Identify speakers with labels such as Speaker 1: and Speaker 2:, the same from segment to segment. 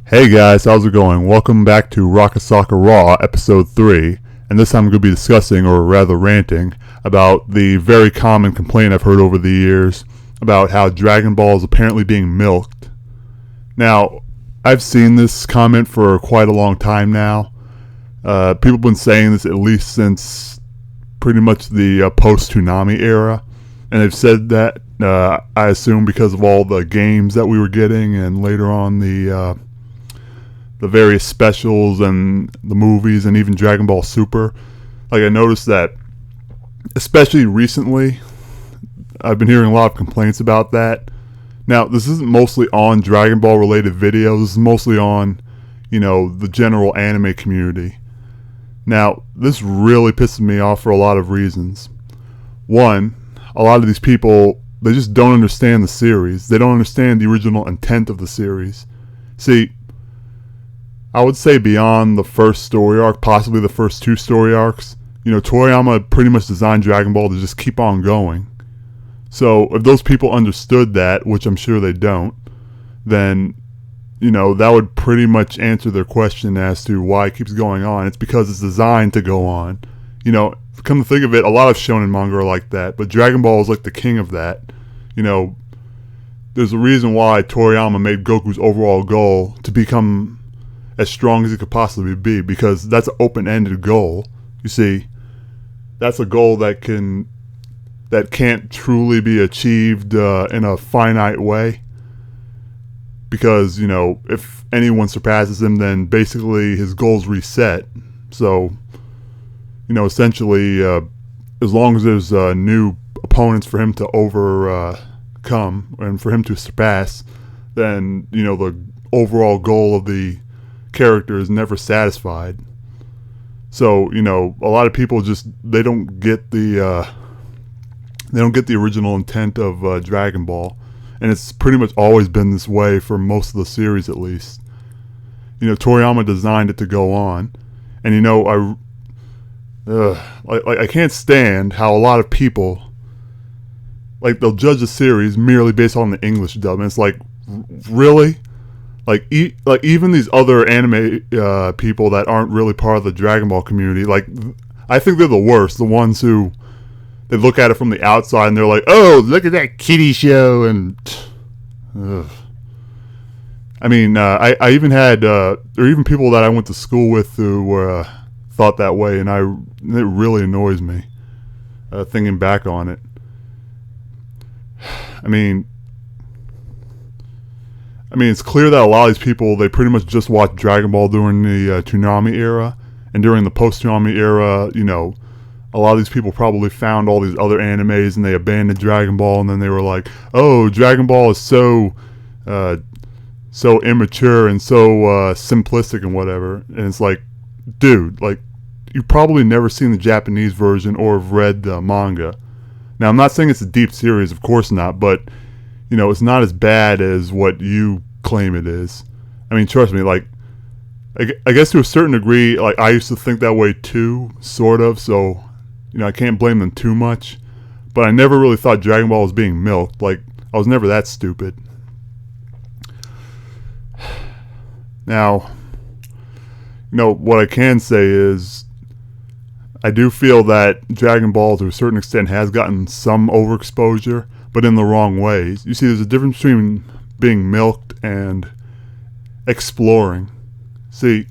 Speaker 1: Hey guys, how's it going? Welcome back to Roka Soka Raw, episode 3, and this time I'm going to be discussing, or rather ranting, about the very common complaint I've heard over the years about how Dragon Ball is apparently being milked. Now, I've seen this comment for quite a long time now. People have been saying this at least since pretty much the post-Toonami era, and they've said that, I assume because of all the games that we were getting, and later on the various specials and the movies and even Dragon Ball Super. Like, I noticed that, especially recently, I've been hearing a lot of complaints about that. Now, this isn't mostly on Dragon Ball related videos. This is mostly on, the general anime community. Now, this really pisses me off for a lot of reasons. One, a lot of these people, they just don't understand the series. They don't understand the original intent of the series. See, I would say beyond the first story arc, possibly the first two story arcs, Toriyama pretty much designed Dragon Ball to just keep on going. So if those people understood that, which I'm sure they don't, then, that would pretty much answer their question as to why it keeps going on. It's because it's designed to go on. Come to think of it, a lot of shonen manga are like that, but Dragon Ball is like the king of that. There's a reason why Toriyama made Goku's overall goal to become as strong as he could possibly be, because that's an open-ended goal. You see, that's a goal that can't truly be achieved in a finite way, because if anyone surpasses him, then basically his goal's reset. So essentially, as long as there's new opponents for him to overcome and for him to surpass, then the overall goal of the character is never satisfied. So a lot of people just they don't get the original intent of Dragon Ball, and it's pretty much always been this way for most of the series, at least. Toriyama designed it to go on, and I can't stand how a lot of people, like, they'll judge a series merely based on the English dub, and it's like, really? Like even these other anime people that aren't really part of the Dragon Ball community, like, I think they're the worst. The ones who, they look at it from the outside and they're like, oh, look at that kiddie show, and I mean, I even had, or even people that I went to school with who thought that way, and it really annoys me, thinking back on it. I mean, it's clear that a lot of these people, they pretty much just watched Dragon Ball during the Toonami era, and during the post-Toonami era, a lot of these people probably found all these other animes and they abandoned Dragon Ball, and then they were like, oh, Dragon Ball is so immature and so simplistic and whatever. And it's like, dude, like, you've probably never seen the Japanese version or have read the manga. Now, I'm not saying it's a deep series, of course not, but it's not as bad as what you claim it is. I mean, trust me, like, I guess to a certain degree, like, I used to think that way too, sort of, so, I can't blame them too much. But I never really thought Dragon Ball was being milked. Like, I was never that stupid. Now, what I can say is, I do feel that Dragon Ball, to a certain extent, has gotten some overexposure, but in the wrong ways. You see, there's a difference between being milked and exploring. See,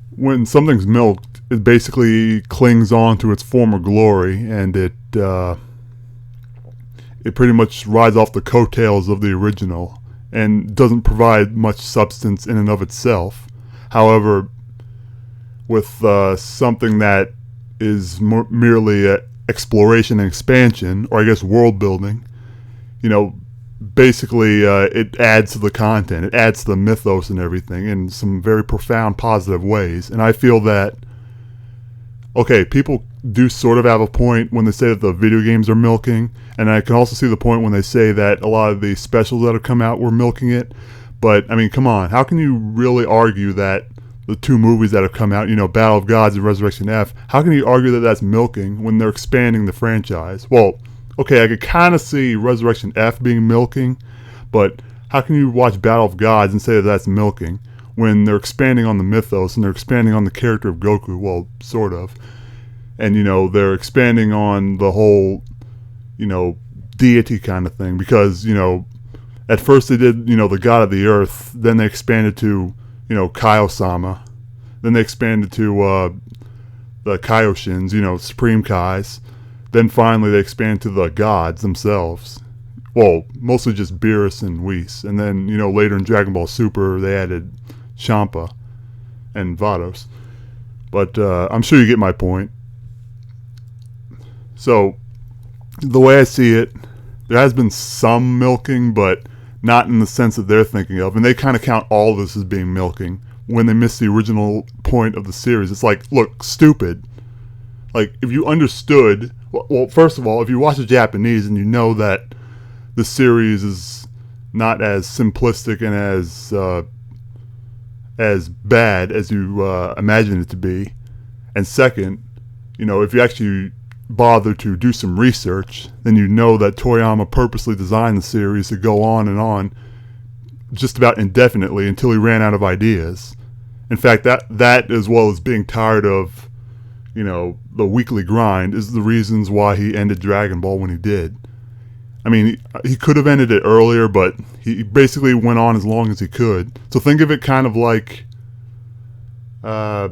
Speaker 1: when something's milked, it basically clings on to its former glory, and it pretty much rides off the coattails of the original, and doesn't provide much substance in and of itself. However, with something that is merely exploration and expansion, or I guess world building, basically it adds to the content, it adds to the mythos and everything in some very profound positive ways. And I feel that, okay, people do sort of have a point when they say that the video games are milking, and I can also see the point when they say that a lot of the specials that have come out were milking it. But I mean, come on, how can you really argue that the two movies that have come out, Battle of Gods and Resurrection F, how can you argue that that's milking when they're expanding the franchise? Well, okay, I could kind of see Resurrection F being milking, but how can you watch Battle of Gods and say that that's milking when they're expanding on the mythos and they're expanding on the character of Goku? Well, sort of. And, they're expanding on the whole, deity kind of thing. Because, at first they did, the god of the earth. Then they expanded to, Kaio-sama. Then they expanded to the Kaioshins, Supreme Kais. Then finally they expanded to the gods themselves. Well, mostly just Beerus and Whis. And then, later in Dragon Ball Super, they added Champa and Vados. But I'm sure you get my point. So, the way I see it, there has been some milking, but not in the sense that they're thinking of. And they kind of count all of this as being milking when they miss the original point of the series. It's like, look, stupid. Like, if you understood... Well, first of all, if you watch the Japanese and you know that the series is not as simplistic and as bad as you imagine it to be, and second, if you actually bother to do some research, then you know that Toriyama purposely designed the series to go on just about indefinitely until he ran out of ideas. In fact, that as well as being tired of, the weekly grind is the reasons why he ended Dragon Ball when he did. I mean, he could have ended it earlier, but he basically went on as long as he could. So think of it kind of like, I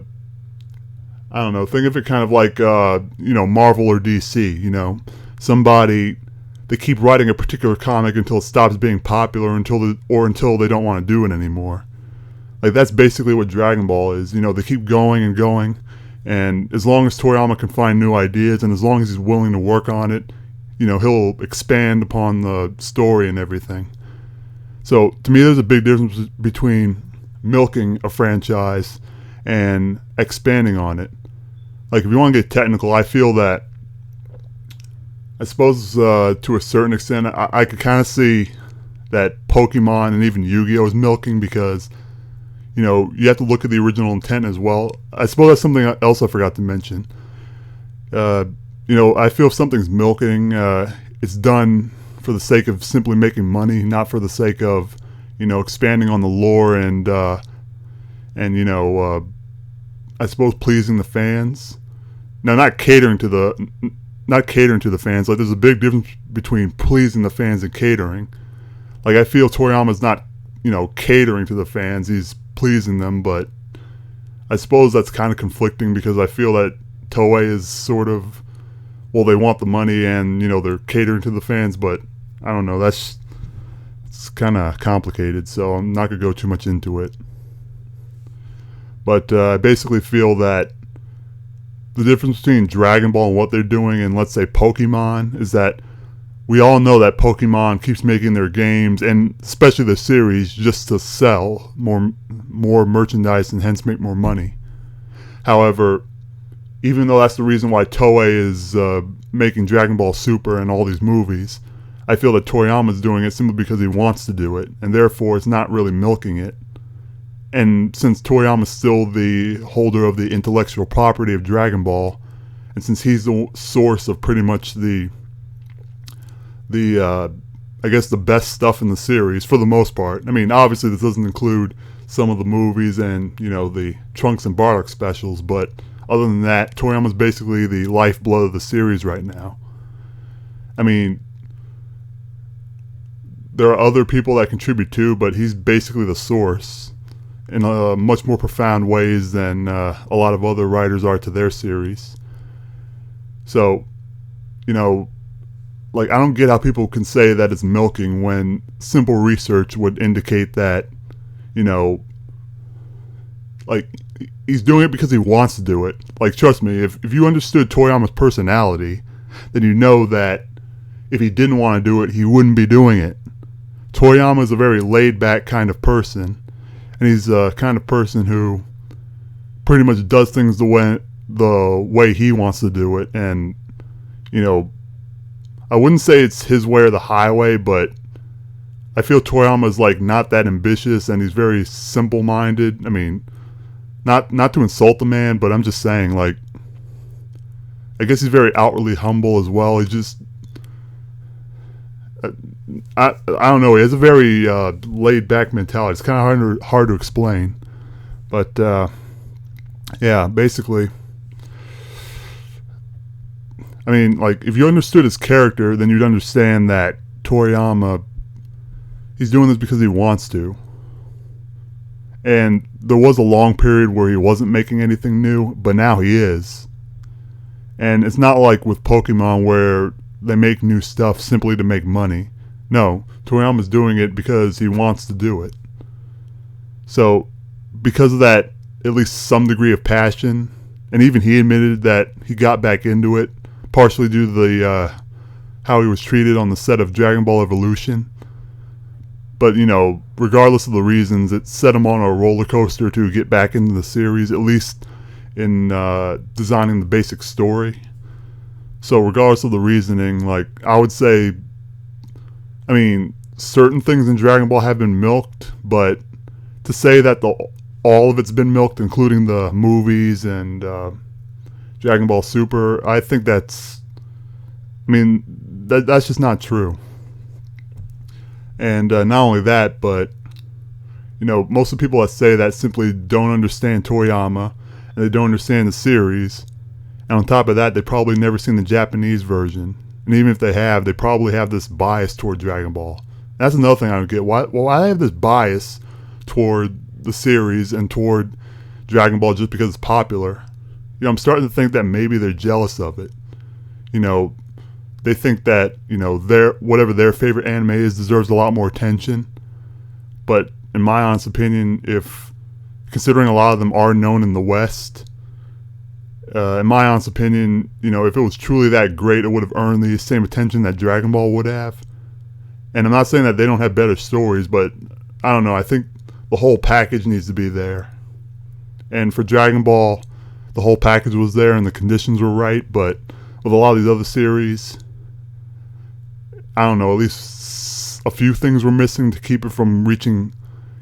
Speaker 1: don't know, think of it kind of like, Marvel or DC, somebody, they keep writing a particular comic until it stops being popular until they don't want to do it anymore. Like, that's basically what Dragon Ball is. They keep going and going, and as long as Toriyama can find new ideas and as long as he's willing to work on it, he'll expand upon the story and everything. So, to me, there's a big difference between milking a franchise and expanding on it. Like, if you want to get technical, I feel that, I suppose to a certain extent, I could kind of see that Pokemon and even Yu-Gi-Oh! Is milking because, you have to look at the original intent as well. I suppose that's something else I forgot to mention. I feel if something's milking, it's done for the sake of simply making money, not for the sake of, expanding on the lore and I suppose pleasing the fans. Now, not catering to the fans. Like, there's a big difference between pleasing the fans and catering. Like, I feel Toriyama's not, catering to the fans. He's pleasing them, but I suppose that's kind of conflicting because I feel that Toei is sort of, well, they want the money and, they're catering to the fans, but I don't know. It's kind of complicated, so I'm not going to go too much into it. But I basically feel that the difference between Dragon Ball and what they're doing and, let's say, Pokemon is that we all know that Pokemon keeps making their games, and especially the series, just to sell more merchandise and hence make more money. However, even though that's the reason why Toei is making Dragon Ball Super and all these movies, I feel that Toriyama's doing it simply because he wants to do it, and therefore it's not really milking it. And since Toriyama's still the holder of the intellectual property of Dragon Ball, and since he's the source of pretty much the I guess the best stuff in the series for the most part. I mean, obviously this doesn't include some of the movies and, the Trunks and Bardock specials, but other than that, Toriyama's basically the lifeblood of the series right now. I mean, there are other people that contribute too, but he's basically the source in much more profound ways than a lot of other writers are to their series. So, like, I don't get how people can say that it's milking when simple research would indicate that, like, he's doing it because he wants to do it. Like, trust me, if you understood Toriyama's personality, then you know that if he didn't want to do it, he wouldn't be doing it. Toriyama is a very laid-back kind of person, and he's a kind of person who pretty much does things the way he wants to do it. And, I wouldn't say it's his way or the highway, but I feel Toriyama's like not that ambitious, and he's very simple-minded. I mean, not to insult the man, but I'm just saying, like, I guess he's very outwardly humble as well. He just, I don't know. He has a very laid back mentality. It's kind of hard to explain, but yeah, basically. I mean, like, if you understood his character, then you'd understand that Toriyama, he's doing this because he wants to. And there was a long period where he wasn't making anything new, but now he is. And it's not like with Pokemon where they make new stuff simply to make money. No, Toriyama's doing it because he wants to do it. So, because of that, at least some degree of passion, and even he admitted that he got back into it, partially due to the how he was treated on the set of Dragon Ball Evolution. But, you know, regardless of the reasons, it set him on a roller coaster to get back into the series, at least in designing the basic story. So regardless of the reasoning, like, I would say, I mean, certain things in Dragon Ball have been milked, but to say that all of it's been milked, including the movies and Dragon Ball Super, I think that's just not true. And not only that, but, you know, most of the people that say that simply don't understand Toriyama, and they don't understand the series. And on top of that, they probably never seen the Japanese version. And even if they have, they probably have this bias toward Dragon Ball. That's another thing I don't get. Why I have this bias toward the series and toward Dragon Ball just because it's popular? You know, I'm starting to think that maybe they're jealous of it. You know, they think that, you know, whatever their favorite anime is deserves a lot more attention. But in my honest opinion, considering a lot of them are known in the West, in my honest opinion, you know, if it was truly that great, it would have earned the same attention that Dragon Ball would have. And I'm not saying that they don't have better stories, but I don't know. I think the whole package needs to be there. And for Dragon Ball, the whole package was there and the conditions were right. But with a lot of these other series, I don't know, at least a few things were missing to keep it from reaching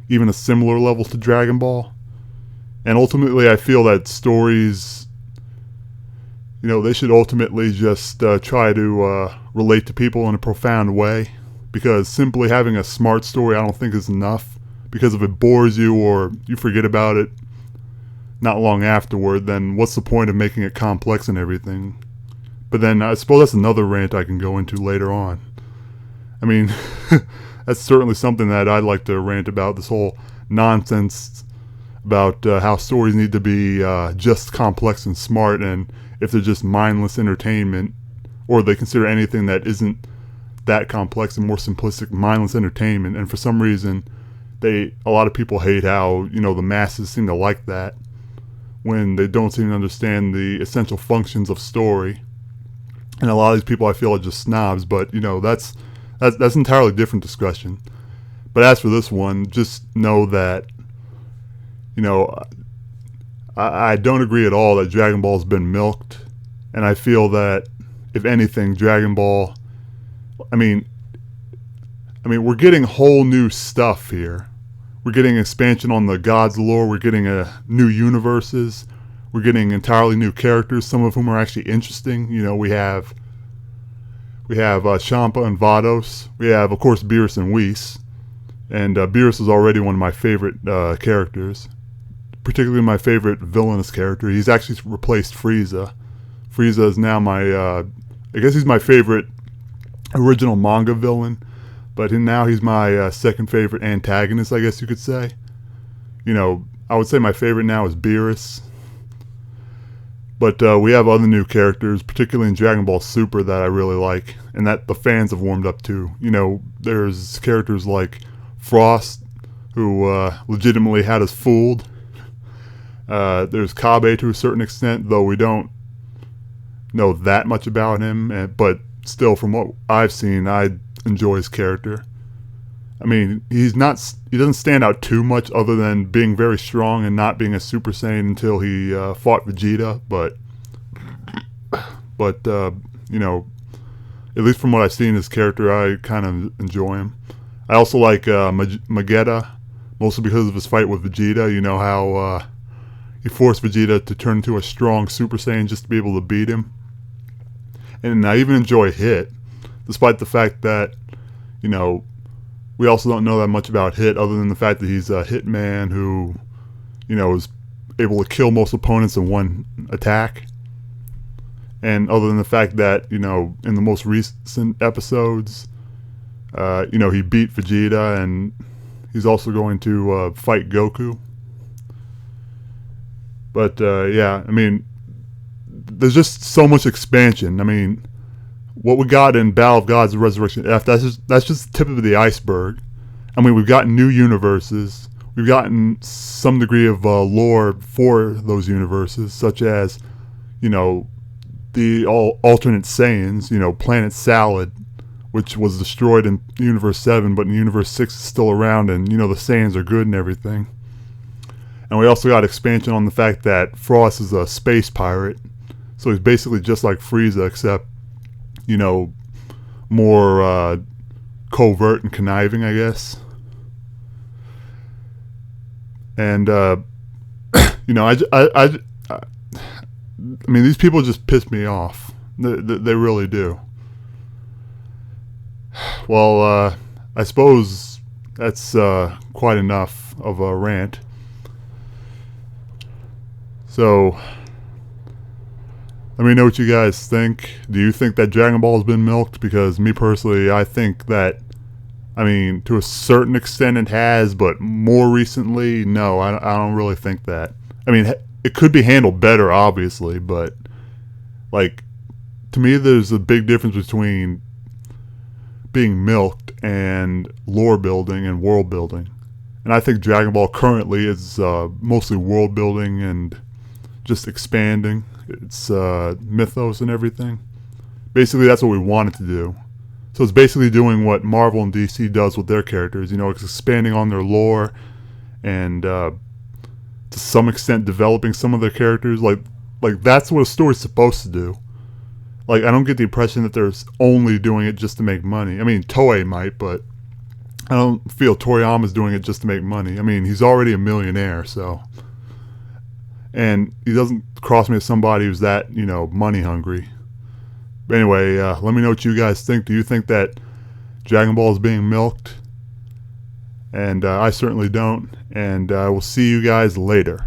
Speaker 1: even a similar level to Dragon Ball. And ultimately, I feel that stories, you know, they should ultimately just try to relate to people in a profound way. Because simply having a smart story, I don't think is enough. Because if it bores you or you forget about it not long afterward, then what's the point of making it complex and everything? But then I suppose that's another rant I can go into later on. I mean, that's certainly something that I'd like to rant about, this whole nonsense about how stories need to be just complex and smart, and if they're just mindless entertainment, or they consider anything that isn't that complex and more simplistic mindless entertainment. And for some reason, a lot of people hate how, you know, the masses seem to like that when they don't seem to understand the essential functions of story. And a lot of these people, I feel, are just snobs, but, you know, that's entirely different discussion. But as for this one, just know that, you know, I don't agree at all that Dragon Ball's been milked. And I feel that, if anything, Dragon Ball, I mean, we're getting whole new stuff here. We're getting expansion on the gods lore. We're getting new universes. We're getting entirely new characters, some of whom are actually interesting. You know, we have Champa and Vados. We have, of course, Beerus and Whis. And Beerus is already one of my favorite characters, particularly my favorite villainous character. He's actually replaced Frieza. Frieza is now I guess he's my favorite original manga villain, but now he's my second favorite antagonist, I guess you could say. You know, I would say my favorite now is Beerus. But we have other new characters, particularly in Dragon Ball Super, that I really like, and that the fans have warmed up to. You know, there's characters like Frost, who legitimately had us fooled. There's Kabe to a certain extent, though we don't know that much about him, but still, from what I've seen, I enjoy his character. I mean, he doesn't stand out too much other than being very strong and not being a Super Saiyan until he fought Vegeta, but you know, at least from what I've seen his character, I kind of enjoy him. I also like Magetta, mostly because of his fight with Vegeta. You know how he forced Vegeta to turn into a strong Super Saiyan just to be able to beat him. And I even enjoy Hit, despite the fact that, you know, we also don't know that much about Hit other than the fact that he's a hitman who, is able to kill most opponents in one attack. And other than the fact that, in the most recent episodes, he beat Vegeta, and he's also going to fight Goku. But, yeah, I mean, there's just so much expansion. I mean, what we got in Battle of Gods and Resurrection F, that's just the tip of the iceberg. I mean, we've gotten new universes. We've gotten some degree of lore for those universes, such as, the alternate Saiyans, Planet Salad, which was destroyed in Universe 7, but in Universe 6 is still around, and, the Saiyans are good and everything. And we also got expansion on the fact that Frost is a space pirate. So he's basically just like Frieza, except, more covert and conniving, I guess. And, I mean, these people just piss me off. They really do. Well, I suppose that's quite enough of a rant. So, let me know what you guys think. Do you think that Dragon Ball has been milked? Because me personally, I think that, to a certain extent it has, but more recently, no, I don't really think that. It could be handled better, obviously, but, to me, there's a big difference between being milked and lore building and world building. And I think Dragon Ball currently is mostly world building and just expanding its mythos and everything. Basically, that's what we want it to do. So it's basically doing what Marvel and DC does with their characters. It's expanding on their lore and to some extent developing some of their characters. Like that's what a story's supposed to do. I don't get the impression that they're only doing it just to make money. Toei might, but I don't feel Toriyama's doing it just to make money. He's already a millionaire, so. And he doesn't cross me as somebody who's that, money hungry. But anyway, let me know what you guys think. Do you think that Dragon Ball is being milked? And I certainly don't. And we'll see you guys later.